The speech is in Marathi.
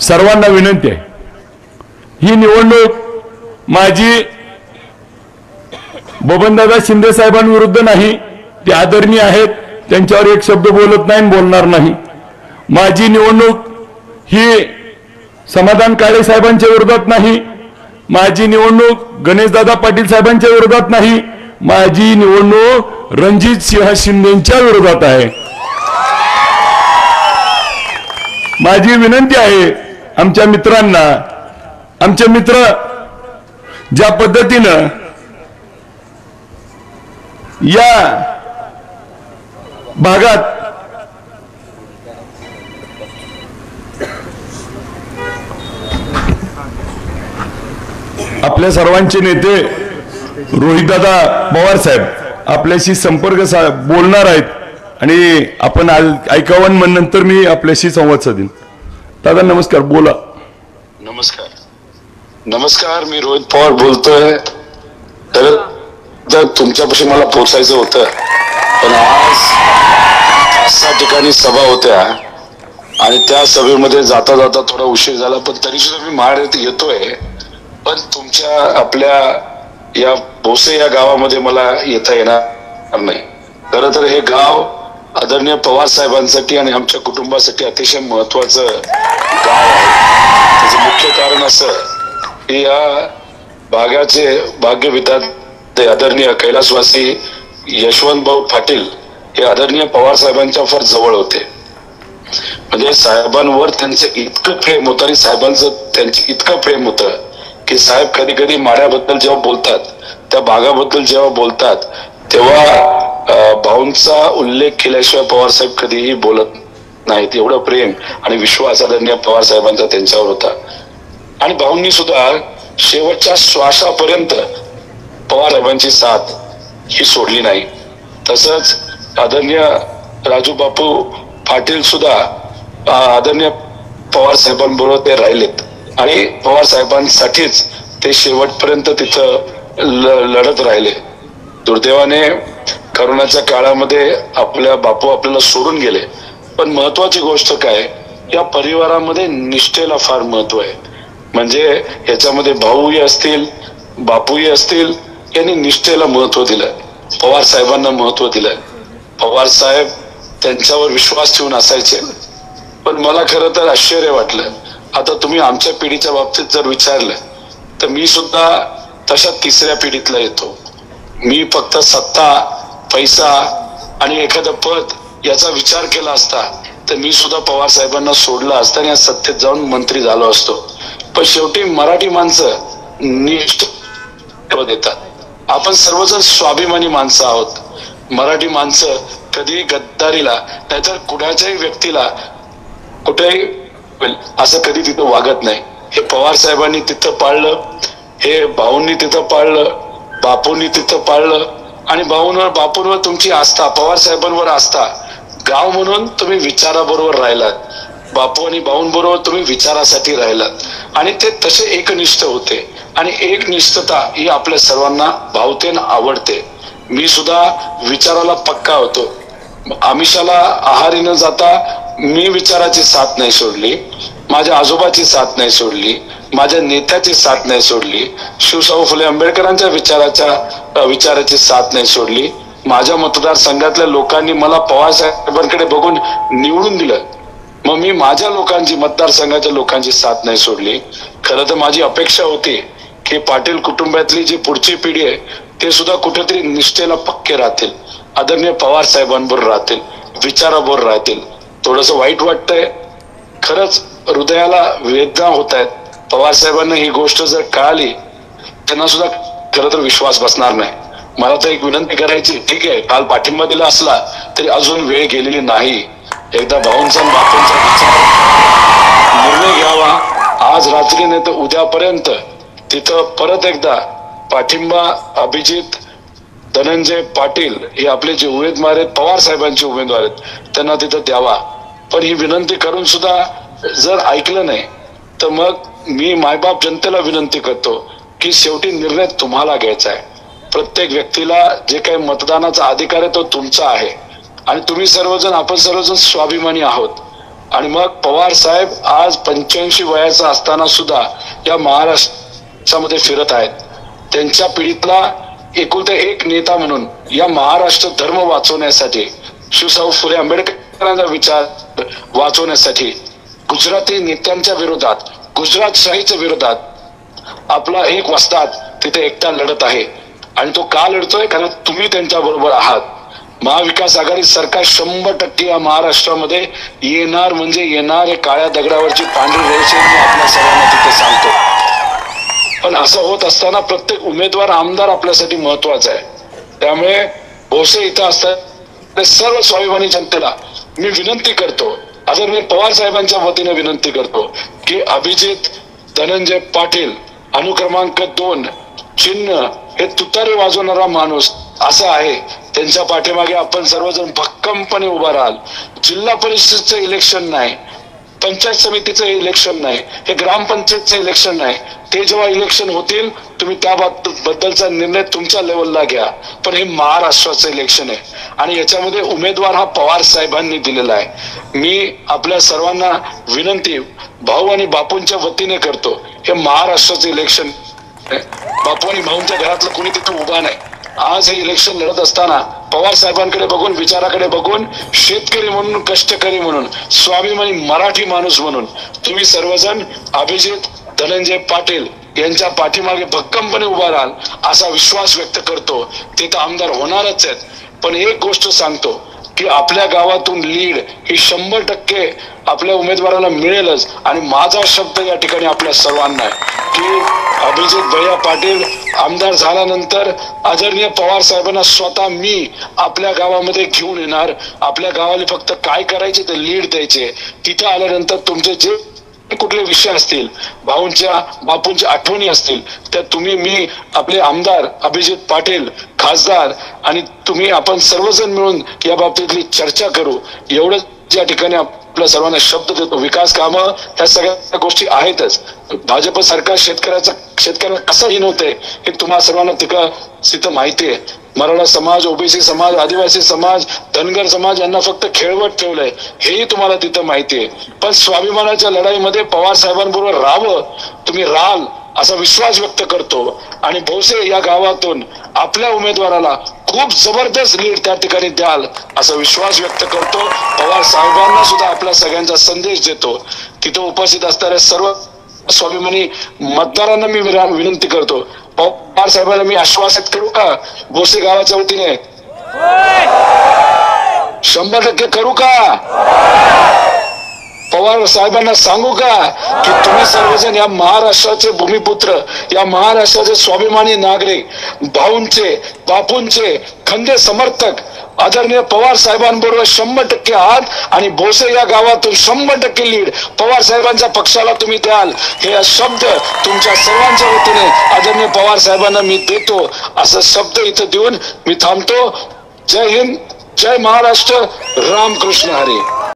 सर्वांना विनंती आहे, ही निवडणूक माझी बबनदादा शिंदे साहेबांविरुद्ध नाही, ते आदरणीय आहेत, त्यांच्यावर एक शब्द बोलत नाही, बोलणार नाही. माझी निवडणूक ही समाधान काळे साहेबांच्या विरोधात नाही, माझी निवडणूक गणेशदादा पाटील साहेबांच्या विरोधात नाही, माझी निवडणूक रणजित सिंह शिंदेच्या विरोधात आहे. माझी विनंती आहे आमच्या मित्रांना, आमचे मित्र ज्या पद्धतीनं या भागात आपल्या सर्वांचे नेते रोहितदादा पवार साहेब आपल्याशी संपर्क बोलणार आहेत आणि आपण ऐकावं नंतर मी आपल्याशी संवाद साधेन. दादा नमस्कार, बोला. नमस्कार. नमस्कार, मी रोहित पवार बोलतोय. तर तुमच्यापाशी मला पोहोचायचं होतं, पण आज 5-6 ठिकाणी सभा होत्या आणि त्या सभेमध्ये जाता जाता थोडा उशीर झाला, पण तरी सुद्धा मी महाड येतोय. पण तुमच्या आपल्या या भोसे या गावामध्ये मला येता येणार नाही. खरं तर हे गाव आदरणीय पवार साहेबांसाठी आणि आमच्या कुटुंबासाठी अतिशय महत्वाचं गाव आहे. त्याचं मुख्य कारण असं की या भागाचे भाग्यविधाते आदरणीय कैलासवासी यशवंत भाऊ पाटील हे आदरणीय पवार साहेबांच्या फार जवळ होते. म्हणजे साहेबांवर त्यांचं इतकं प्रेम होतं आणि साहेबांचं त्यांचं इतकं प्रेम होतं की साहेब कधी कधी माड्याबद्दल जेव्हा बोलतात, त्या भागाबद्दल जेव्हा बोलतात, तेव्हा भाऊंचा उल्लेख केल्याशिवाय पवार साहेब कधीही बोलत नाहीत. एवढं प्रेम आणि विश्वास आदरणीय पवार साहेबांचा त्यांच्यावर होता. आणि भाऊंनी सुद्धा शेवटच्या श्वासापर्यंत पवार साहेबांची साथ ही सोडली नाही. तसंच आदरणीय राजू बापू पाटील सुद्धा आदरणीय पवार साहेबांबरोबर ते राहिलेत आणि पवार साहेबांसाठीच ते शेवटपर्यंत तिथं लढत राहिले. दुर्दैवाने करोनाच्या काळामध्ये आपल्या बापू आपल्याला सोडून गेले. पण महत्वाची गोष्ट काय, या परिवारामध्ये निष्ठेला फार महत्व आहे. म्हणजे याच्यामध्ये भाऊही असतील, बापूही असतील, यांनी निष्ठेला महत्व दिलं, पवार साहेबांना महत्व दिलं. पवार साहेब त्यांच्यावर विश्वास ठेवून असायचे. पण मला खरं तर आश्चर्य वाटलं, आता तुम्ही आमच्या पिढीच्या बाबतीत जर विचारलं तर मी सुद्धा तशा 3ऱ्या पिढीतला येतो. मी फक्त सत्ता, पैसा आणि एखादं पद याचा विचार केला असता तर मी सुद्धा पवार साहेबांना सोडलं असतं आणि या सत्तेत जाऊन मंत्री झालो असतो. पण शेवटी मराठी माणसं निष्ठ देतात. आपण सर्वजण स्वाभिमानी माणसं आहोत. मराठी माणसं कधी गद्दारीला नाहीतर कुणाच्याही व्यक्तीला कुठेही असं कधी तिथं वागत नाही. हे पवार साहेबांनी तिथं पाळलं, हे भाऊंनी तिथं पाळलं, बापूंनी तिथं पाळलं. आणि बापूंवर तुमची आस्था, पवार साहेबांवर आस्था, गाव म्हणून तुम्ही विचाराबरोबर राहिलात, बापू आणि भाऊंबरोबर तुम्ही विचारासाठी राहिलात आणि ते तसे एकनिष्ठ होते. आणि एकनिष्ठता ही आपल्या सर्वांना भावते आणि आवडते. मी सुद्धा विचाराला पक्का होतो. आमिषाला आहारी न जाता मी विचाराची साथ नाही सोडली, माझ्या आजोबाची साथ नाही सोडली, माझ्या नेत्याची साथ नाही सोडली, शिवशाहू फुले आंबेडकरांच्या विचाराची साथ नाही सोडली. माझ्या मतदारसंघातल्या लोकांनी मला पवार साहेबांकडे बघून निवडून दिलं, मग मी माझ्या लोकांची, मतदारसंघाच्या लोकांची साथ नाही सोडली. खरं तर माझी अपेक्षा होती की पाटील कुटुंबातली जी पुढची पिढी आहे ते सुद्धा कुठेतरी निष्ठेला पक्के राहतील, आदरणीय पवार साहेबांबरोबर राहतील, विचाराबरोबर राहतील. थोडस वाईट वाटतंय, खरंच हृदयाला वेदना होत आहेत. पवार साहेबांना ही गोष्ट जर कळाली त्यांना सुद्धा खरं तर विश्वास बसणार नाही. मला तर एक विनंती करायची, ठीक आहे काल पाठिंबा दिला असला तरी अजून वेळ गेलेली नाही. एकदा भाऊंचा बापूंचा विचार निर्णय घ्यावा. आज रात्री नाही तर उद्यापर्यंत तिथं परत एकदा पाठिंबा अभिजित धनंजय पाटील हे आपले जे उमेदवार आहेत, पवार साहेबांचे उमेदवार आहेत, त्यांना तिथं द्यावा. पण ही विनंती करून सुद्धा जर ऐकलं नाही तर मग मी मायबाप जनतेला विनंती करतो की शेवटी निर्णय तुम्हाला घ्यायचा आहे. प्रत्येक व्यक्तीला जे काही मतदानाचा अधिकार आहे तो तुमचा आहे आणि तुम्ही सर्वजण, आपण सर्वजण स्वाभिमानी आहोत. आणि मग पवार साहेब आज 85 वयाचा असताना सुद्धा या महाराष्ट्रामध्ये फिरत आहेत. त्यांच्या पिढीतला एकुलता एक नेता म्हणून या महाराष्ट्र धर्म वाचवण्यासाठी, शिवशाहू फुले आंबेडकरांचा विचार वाचवण्यासाठी गुजराती नेत्यांच्या विरोधात, गुजरात शाहीच्या विरोधात आपला एक वस्ताद तिथे एकटा लढत आहे. आणि तो का लढतोय? कारण तुम्ही त्यांच्या बरोबर आहात. महाविकास आघाडी सरकार 100% या महाराष्ट्रामध्ये येणार म्हणजे येणार. हे काळ्या दगडावरची पांढरी रेष मी आपल्या सर्वांना तिथे सांगतो. पण असं होत असताना प्रत्येक उमेदवार, आमदार आपल्यासाठी महत्वाचा आहे. त्यामुळे भोसे इथं असतात सर्व स्वाभिमानी जनतेला मी विनंती करतो, आदरणीय पवार साहेबांच्या वतीने विनंती करतो की अभिजित धनंजय पाटील अनुक्रमांक 2 चिन्ह हे तुतारी वाजवणारा माणूस असा आहे. त्यांच्या पाठीमागे आपण सर्वजण भक्कमपणे उभा राहाल. जिल्हा परिषदचं इलेक्शन नाही, पंचायत समितीचं इलेक्शन नाही, हे ग्रामपंचायतचं इलेक्शन नाही. ते जेव्हा इलेक्शन होतील तुम्ही त्याबद्दलचा निर्णय तुमच्या लेवलला घ्या. पण हे महाराष्ट्राचं इलेक्शन आहे आणि याच्यामध्ये उमेदवार हा पवार साहेबांनी दिलेला आहे. मी आपल्या सर्वांना विनंती भाऊ आणि बापूंच्या वतीने करतो, हे महाराष्ट्राचं इलेक्शन आहे. बापू आणि भाऊंच्या घरातलं कोणी तिथे उभा नाही. आज हे इलेक्शन लढत असताना पवार साहेबांकडे बघून, विचाराकडे बघून, शेतकरी म्हणून, कष्टकरी म्हणून, स्वाभिमानी मराठी माणूस म्हणून तुम्ही सर्वजण अभिजित धनंजय पाटील यांच्या पाठीमागे भक्कमपणे उभा राहाल असा विश्वास व्यक्त करतो. ते तर आमदार होणारच आहेत. पण एक गोष्ट सांगतो की आपल्या गावातून लीड ही 100% आपल्या उमेदवाराला मिळेलच. आणि माझा शब्द या ठिकाणी आपल्या सर्वांना आहे की अभिजित भैया पाटील आमदार झाल्यानंतर आदरणीय पवार साहेबांना स्वतः मी आपल्या गावामध्ये घेऊन येणार. आपल्या गावाला फक्त काय करायचे ते लीड द्यायचे. तिथे आल्यानंतर तुमचे जे कुठले विषय असतील, भाऊंच्या बापूंच्या आठवणी असतील, त्या तुम्ही, मी, आपले आमदार अभिजित पाटील खासदार आणि तुम्ही, आपण सर्वजण मिळून या बाबतीतली चर्चा करू. एवढंच या ठिकाणी आपल्या सर्वांना शब्द देतो. विकास कामं ह्या सगळ्या गोष्टी आहेतच. भाजप सरकार शेतकऱ्यांना कसं हिनवतंय हे तुम्हा सर्वांना तिथं माहिती आहे. मराठा समाज, ओबीसी समाज, आदिवासी समाज, धनगर समाज यांना फक्त खेळवत ठेवलंय हेही तुम्हाला तिथं माहिती आहे. पण स्वाभिमानाच्या लढाईमध्ये पवार साहेबांबरोबर राहावं, तुम्ही राहाल असा विश्वास व्यक्त करतो. आणि भोसे या गावातून आपल्या उमेदवाराला खूप जबरदस्त लीड त्या ठिकाणी द्याल असा विश्वास व्यक्त करतो. पवार साहेबांना सुद्धा आपल्या सगळ्यांचा संदेश देतो. तिथं उपस्थित असणाऱ्या सर्व स्वाभिमानी मतदारांना मी विनंती करतो, पवार साहेबांना मी आश्वासित करू का भोसे गावाच्या वतीने? 100% करू का? पवार साहेबांना सांगू का की तुम्ही सर्वजण या महाराष्ट्राचे भूमिपुत्र, या महाराष्ट्राचे स्वाभिमानी नागरिक, भाऊंचे बापूंचे खंदे समर्थक आदरणीय पवार साहेबांबरोबर 100% आहात. आणि भोसे या गावातून 100% लीड पवार साहेबांच्या पक्षाला तुम्ही द्याल हे शब्द तुमच्या सर्वांच्या वतीने आदरणीय पवार साहेबांना मी देतो. असं शब्द इथं देऊन मी थांबतो. जय हिंद, जय महाराष्ट्र, रामकृष्ण हरी.